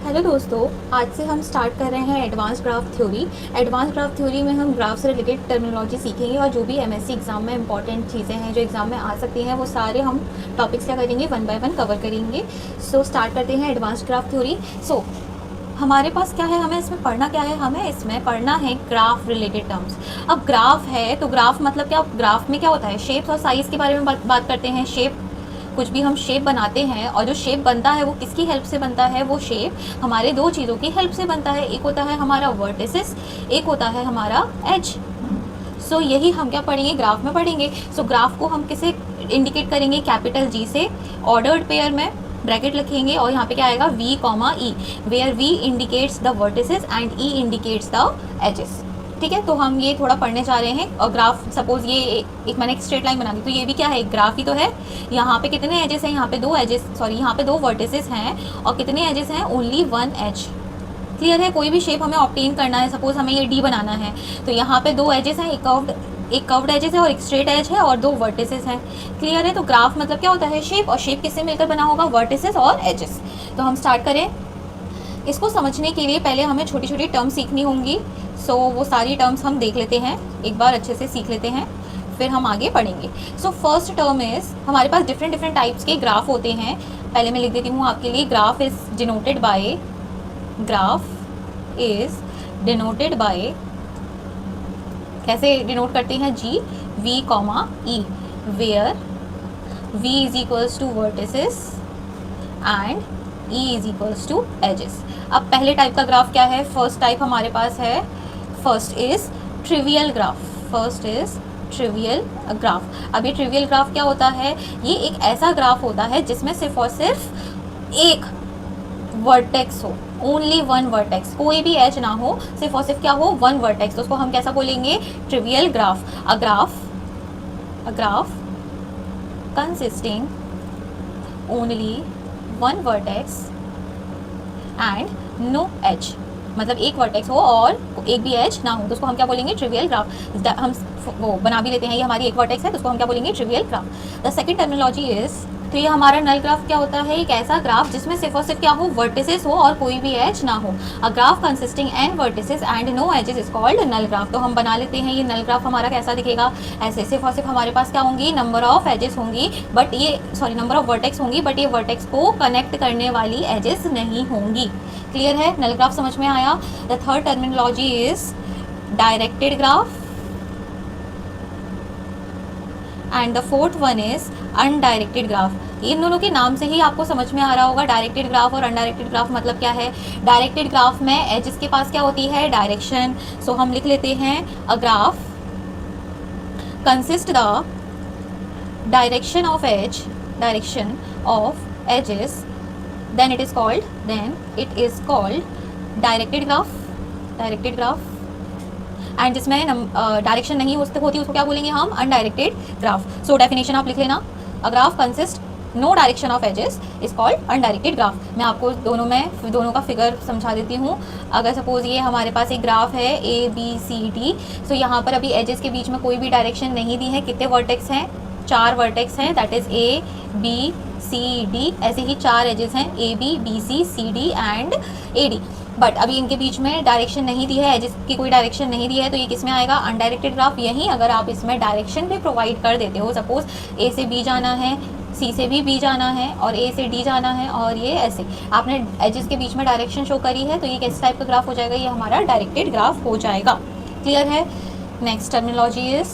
Hello दोस्तों, आज से हम स्टार्ट कर रहे हैं advance graph theory. Advance graph theory में हम ग्राफ से रिलेटेड टर्मिनोलॉजी सीखेंगे और जो भी एमएससी एग्ज़ाम में इंपॉर्टेंट चीज़ें हैं जो एग्ज़ाम में आ सकती हैं वो सारे हम टॉपिक्स क्या करेंगे, वन बाय वन कवर करेंगे। सो स्टार्ट करते हैं एडवांस ग्राफ थ्योरी। हमारे पास क्या है, हमें इसमें पढ़ना क्या है, हमें इसमें पढ़ना है ग्राफ रिलेटेड टर्म्स। अब ग्राफ है तो ग्राफ मतलब क्या, ग्राफ में क्या होता है, शेप्स और साइज़ के बारे में बात करते हैं। शेप, कुछ भी हम शेप बनाते हैं और जो शेप बनता है वो किसकी हेल्प से बनता है, वो शेप हमारे दो चीज़ों की हेल्प से बनता है। एक होता है हमारा वर्टिसेस, एक होता है हमारा एज। सो यही हम क्या पढ़ेंगे, ग्राफ में पढ़ेंगे। सो ग्राफ को हम किसे इंडिकेट करेंगे, कैपिटल जी से, ऑर्डर्ड पेयर में ब्रैकेट लिखेंगे और यहाँ पे क्या आएगा, V comma E, where V indicates the vertices and E indicates the edges. ठीक है, तो हम ये थोड़ा पढ़ने जा रहे हैं। और ग्राफ, सपोज ये एक मैंने एक स्ट्रेट लाइन बना दी, तो ये भी क्या है, एक ग्राफ ही तो है। यहाँ पे कितने एजेस हैं, यहाँ पे दो एजेस, सॉरी यहाँ पे दो वर्टिसेस हैं और कितने एजेस हैं, ओनली वन एज। क्लियर है। कोई भी शेप हमें ऑब्टेन करना है, सपोज हमें ये डी बनाना है, तो यहाँ पे दो एजेस हैं, एक कर्व्ड एजेस है और एक स्ट्रेट एज है और दो वर्टिसेस हैं। क्लियर है। तो ग्राफ मतलब क्या होता है, शेप, और शेप किससे मिलकर बना होगा, वर्टिसेस और एजेस। तो हम स्टार्ट करें। इसको समझने के लिए पहले हमें छोटी छोटी टर्म्स सीखनी होंगी। सो वो सारी टर्म्स हम देख लेते हैं, एक बार अच्छे से सीख लेते हैं, फिर हम आगे पढ़ेंगे। सो फर्स्ट टर्म इज़, हमारे पास डिफरेंट टाइप्स के ग्राफ होते हैं। पहले मैं लिख देती हूँ आपके लिए, graph is denoted by, graph is denoted by, कैसे डिनोट करते हैं, G, V comma E, where V is equals to vertices and E is equals to edges. अब पहले टाइप का ग्राफ क्या है, फर्स्ट टाइप हमारे पास है, first is trivial graph. First is trivial graph. अब ये ट्रिवियल ग्राफ क्या होता है, ये एक ऐसा ग्राफ होता है जिसमें सिर्फ और सिर्फ एक वर्टेक्स हो, ओनली वन वर्टेक्स, कोई भी एज ना हो, सिर्फ और सिर्फ क्या हो, वन वर्टेक्स। तो उसको हम कैसा बोलेंगे, trivial graph. A graph consisting only one vertex and no edge, मतलब एक वर्टेक्स हो और एक भी एज ना हो, तो उसको हम क्या बोलेंगे, ट्रिवियल ग्राफ। हम वो बना भी लेते हैं, ये हमारी एक वर्टेक्स है तो उसको हम क्या बोलेंगे, trivial graph. The second terminology is, तो ये हमारा नल ग्राफ क्या होता है, एक ऐसा ग्राफ जिसमें सिर्फ और सिर्फ क्या हो, वर्टिसेस हो और कोई भी एज ना हो। A graph consisting n vertices and no edges is called null graph. तो हम बना लेते हैं, ये नल ग्राफ हमारा कैसा दिखेगा, ऐसे, सिर्फ और सिर्फ हमारे पास क्या होंगी, नंबर ऑफ एजेस होंगी, बट ये, सॉरी, नंबर ऑफ वर्टेक्स होंगी, बट ये वर्टेक्स को कनेक्ट करने वाली एजेस नहीं होंगी। क्लियर है, नल ग्राफ समझ में आया। The third terminology is directed graph and the fourth one is undirected graph. इन दोनों के नाम से ही आपको समझ में आ रहा होगा, डायरेक्टेड ग्राफ और अनडायरेक्टेड ग्राफ मतलब क्या है। डायरेक्टेड ग्राफ में एजेस के पास क्या होती है, डायरेक्शन। सो हम लिख लेते हैं, a graph consist the direction of edges, then it is called directed graph. And जिसमें डायरेक्शन नहीं होती उसको क्या बोलेंगे हम, अनडायरेक्टेड ग्राफ। सो डेफिनेशन आप लिख लेना, a graph consist no direction of edges is called undirected graph. मैं आपको दोनों का फिगर समझा देती हूँ। अगर सपोज ये हमारे पास एक ग्राफ है ABCD, सो यहाँ पर अभी एजेस के बीच में कोई भी डायरेक्शन नहीं दी है। कितने वर्टेक्स हैं, 4 वर्टेक्स हैं, दैट इज ABCD। ऐसे ही 4 एजेस हैं, ABBCCD एंड AD। बट अभी इनके बीच में डायरेक्शन नहीं दी है, एजेस की कोई डायरेक्शन नहीं दी है, तो ये किस में आएगा, अनडायरेक्टेड ग्राफ। यहीं अगर आप इसमें डायरेक्शन भी प्रोवाइड कर देते हो, सपोज A से B जाना है, C से भी B जाना है और A से D जाना है, और ये ऐसे आपने एजेस के बीच में डायरेक्शन शो करी है, तो ये किस टाइप का ग्राफ हो जाएगा, ये हमारा डायरेक्टेड ग्राफ हो जाएगा। क्लियर है। Next terminology is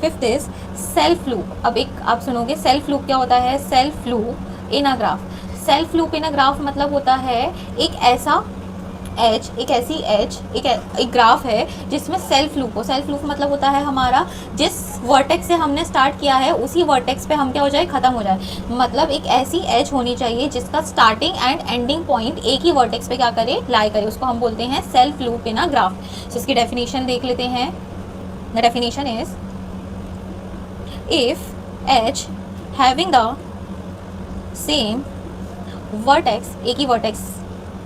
fifth is self loop. अब एक आप सुनोगे, सेल्फ लूप क्या होता है, self loop in a graph. Self loop in a graph मतलब होता है एक ग्राफ है जिसमें सेल्फ लूप हो। सेल्फ लूप मतलब होता है हमारा, जिस वर्टेक्स से हमने स्टार्ट किया है उसी वर्टेक्स पे हम क्या हो जाए, ख़त्म हो जाए। मतलब एक ऐसी एज होनी चाहिए जिसका स्टार्टिंग एंड एंडिंग पॉइंट एक ही वर्टेक्स पे क्या करे, लाई करे, उसको हम बोलते हैं self loop in a graph. तो इसकी डेफिनेशन देख लेते हैं। The definition is, if H having the same vertex, एक ही vertex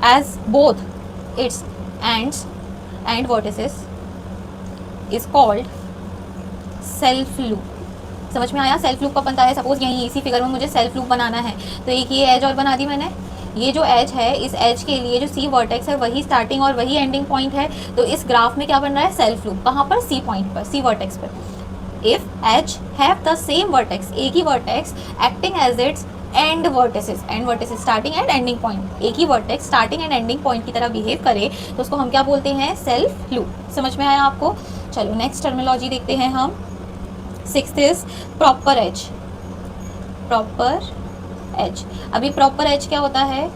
as both its ends and vertices is called self loop। समझ में आया, सेल्फ लूप कब बनता है, सपोज यहीं इसी फिगर में मुझे सेल्फ लूप बनाना है, तो एक ये एज और बना दी मैंने, ये जो एज है, इस एज के लिए जो सी वर्टेक्स है वही स्टार्टिंग और वही एंडिंग पॉइंट है, तो इस ग्राफ में क्या बन रहा है, सेल्फ लूप। कहाँ पर, सी पॉइंट पर, सी वर्टेक्स पर। If edge have the same vertex, एक ही vertex acting as its end vertices, end vertices starting and ending point, एक ही vertex starting and ending point की तरह बिहेव करे तो उसको हम क्या बोलते हैं, सेल्फ लूप। समझ में आया आपको? चलो नेक्स्ट टर्मिनोलॉजी देखते हैं हम। 6th is proper edge. Proper edge, अभी प्रॉपर एज क्या होता है?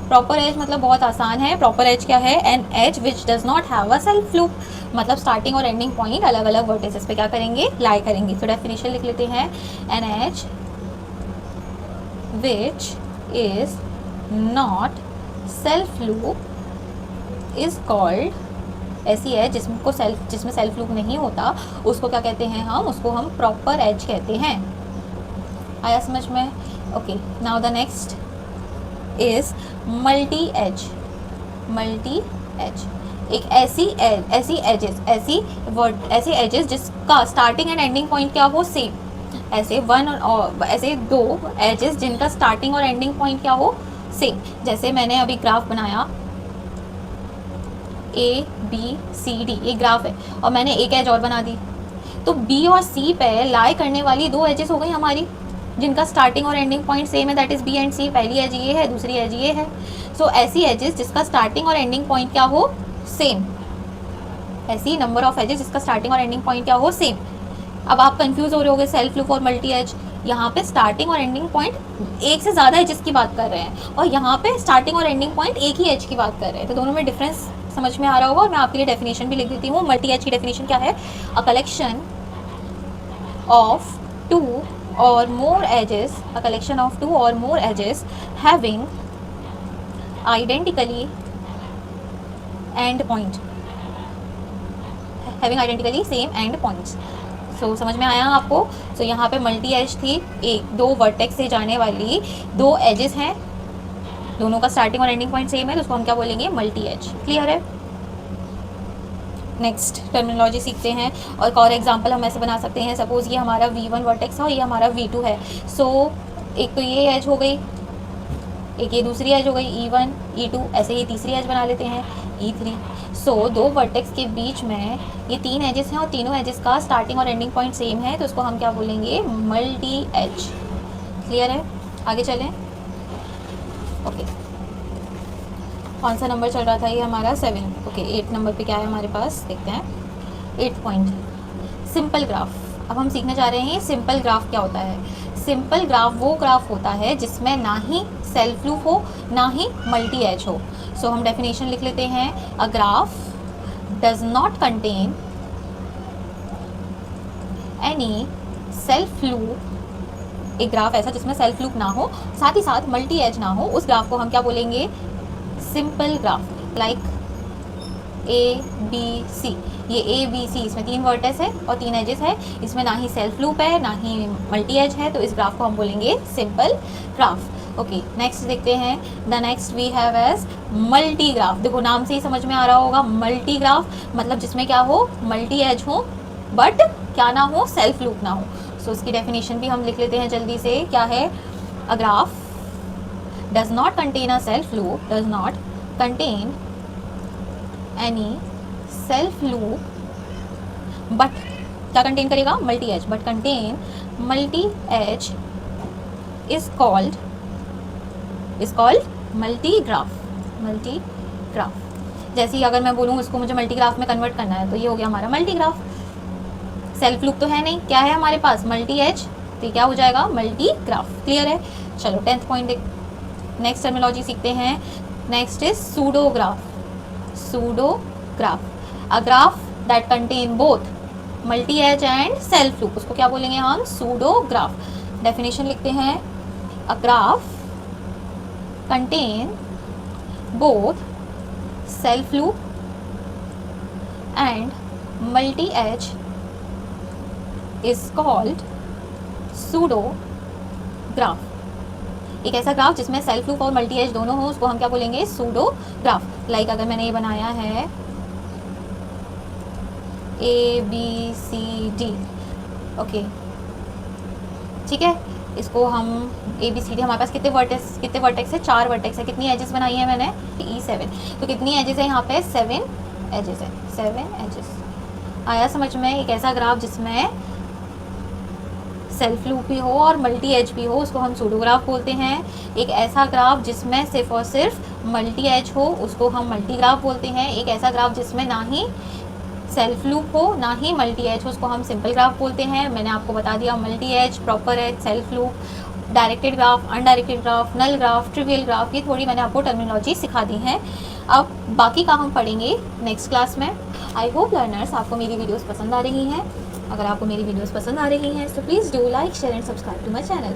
प्रॉपर एज मतलब बहुत आसान है। प्रॉपर एज क्या है? An edge which does not have a self loop, मतलब स्टार्टिंग और एंडिंग पॉइंट अलग अलग वर्टिसेस पे क्या करेंगे, लाई करेंगे। तो डेफिनेशन लिख लेते हैं, an edge which is not self loop is called, ऐसी है जिसमें सेल्फ लूप नहीं होता उसको क्या कहते हैं हम, उसको हम प्रॉपर एज कहते हैं। आया समझ में? Okay, now the next is multi edge. Multi edge एक ऐसी एजेस जिसका स्टार्टिंग एंड एंडिंग पॉइंट क्या हो, सेम। ऐसे दो एजेस जिनका स्टार्टिंग और एंडिंग पॉइंट क्या हो, सेम। जैसे मैंने अभी ग्राफ बनाया ABCD, ये ग्राफ है, और मैंने एक एज और बना दी, तो B और C पे लाई करने वाली दो एजेस हो गई हमारी जिनका स्टार्टिंग और एंडिंग पॉइंट सेम है, that is B and C। पहली एज ये है, दूसरी एज ये है। सो ऐसी एजेस जिसका स्टार्टिंग और एंडिंग पॉइंट क्या हो, सेम। ऐसी नंबर ऑफ एजेस जिसका स्टार्टिंग और एंडिंग पॉइंट क्या हो, सेम। अब आप कंफ्यूज हो रहे होगे, सेल्फ लूप और मल्टी एज, यहाँ पे स्टार्टिंग और एंडिंग पॉइंट एक से ज़्यादा एजेस की बात कर रहे हैं और यहाँ पे स्टार्टिंग और एंडिंग पॉइंट एक ही एज की बात कर रहे हैं, तो दोनों में डिफरेंस समझ में आ रहा होगा। और मैं आपके लिए डेफिनेशन भी लिख देती हूँ। मल्टी एज की डेफिनेशन क्या है, अ कलेक्शन ऑफ टू और more edges, a collection of two और more edges having identically end point, having identically same end points. So समझ में आया आपको? सो यहाँ पे मल्टी एज थी, एक दो वर्टेक्स से जाने वाली दो एजेस हैं, दोनों का स्टार्टिंग और एंडिंग पॉइंट सेम है, तो उसको हम क्या बोलेंगे, मल्टी एज। क्लियर है? नेक्स्ट टर्मिनोलॉजी सीखते हैं, और एक और एग्जांपल हम ऐसे बना सकते हैं। सपोज ये हमारा V1 वर्टेक्स है और ये हमारा V2 है। सो एक तो ये एज हो गई, एक ये दूसरी एज हो गई E1 E2, ऐसे ही तीसरी एज बना लेते हैं E3। सो दो वर्टेक्स के बीच में ये तीन एजेस हैं और तीनों एजेस का स्टार्टिंग और एंडिंग पॉइंट सेम है, तो उसको हम क्या बोलेंगे, मल्टी एज। क्लियर है? आगे चलें। ओके, कौन सा नंबर चल रहा था ये हमारा, 7। ओके, 8 नंबर पे क्या है हमारे पास, देखते हैं। 8 पॉइंट, सिंपल ग्राफ। अब हम सीखने जा रहे हैं सिंपल ग्राफ क्या होता है। सिंपल ग्राफ वो ग्राफ होता है जिसमें ना ही सेल्फ लूप हो ना ही मल्टी एज हो। सो हम डेफिनेशन लिख लेते हैं, a graph does not contain any self loop, एक ग्राफ ऐसा जिसमें सेल्फ लूप ना हो साथ ही साथ मल्टी एज ना हो, उस ग्राफ को हम क्या बोलेंगे, सिंपल ग्राफ। लाइक ABC, ये ABC, इसमें 3 वर्टेक्स है और 3 एजेस है, इसमें ना ही सेल्फ लूप है ना ही मल्टी एज है, तो इस ग्राफ को हम बोलेंगे सिंपल ग्राफ। ओके, नेक्स्ट देखते हैं। The next we have edge multi graph. देखो नाम से ही समझ में आ रहा होगा, मल्टी ग्राफ मतलब जिसमें क्या हो, मल्टी एज हो बट क्या ना हो, सेल्फ लूप ना हो। सो इसकी डेफिनेशन भी हम लिख लेते हैं जल्दी से, क्या है, a graph does not contain a self loop, does not contain any self loop, but क्या कंटेन करेगा, multi edge, but contain multi edge is called multi graph. Multi graph जैसे ही अगर मैं बोलूँ इसको मुझे मल्टी ग्राफ में कन्वर्ट करना है, तो ये हो गया हमारा मल्टी ग्राफ। सेल्फ लूप तो है नहीं, क्या है हमारे पास, मल्टी एज, तो ये क्या हो जाएगा, मल्टी ग्राफ। क्लियर है? चलो 10th पॉइंट नेक्स्ट टर्मिनोलॉजी सीखते हैं। Next is pseudo graph. Pseudo graph, a graph that contain both multi edge and self loop, उसको क्या बोलेंगे हम, सूडो ग्राफ। डेफिनेशन लिखते हैं, a graph contain both self loop and multi edge is called pseudo graph. एक ऐसा graph जिसमें self loop और मल्टी एज दोनों हो, उसको हम क्या बोलेंगे, सूडो ग्राफ। लाइक अगर मैंने ये बनाया है ABCD, ओके ठीक है, इसको हम ABCD, हमारे पास कितने वर्टेक्स है, 4 वर्टेक्स है। कितनी एजेस बनाई है मैंने, E7, तो कितनी एजेस है यहाँ पे, 7 एजेस है, 7 एजेस। आया समझ में? एक ऐसा ग्राफ जिसमें सेल्फ लूप भी हो और मल्टी एज भी हो, उसको हम सूडोग्राफ बोलते हैं। एक ऐसा ग्राफ जिसमें सिर्फ और सिर्फ मल्टी एज हो, उसको हम मल्टी ग्राफ बोलते हैं। एक ऐसा ग्राफ जिसमें ना ही सेल्फ लूप हो ना ही मल्टी एज हो, उसको हम सिंपल ग्राफ बोलते हैं। मैंने आपको बता दिया multi edge, proper edge, self loop, directed graph, undirected graph, null graph, trivial graph, ये थोड़ी मैंने आपको टर्मिनोलॉजी सिखा दी है। अब बाकी का हम पढ़ेंगे नेक्स्ट क्लास में। आई होप लर्नर्स आपको मेरी वीडियोस पसंद आ रही हैं। अगर आपको मेरी वीडियोस पसंद आ रही हैं तो please do like, share and subscribe to my channel.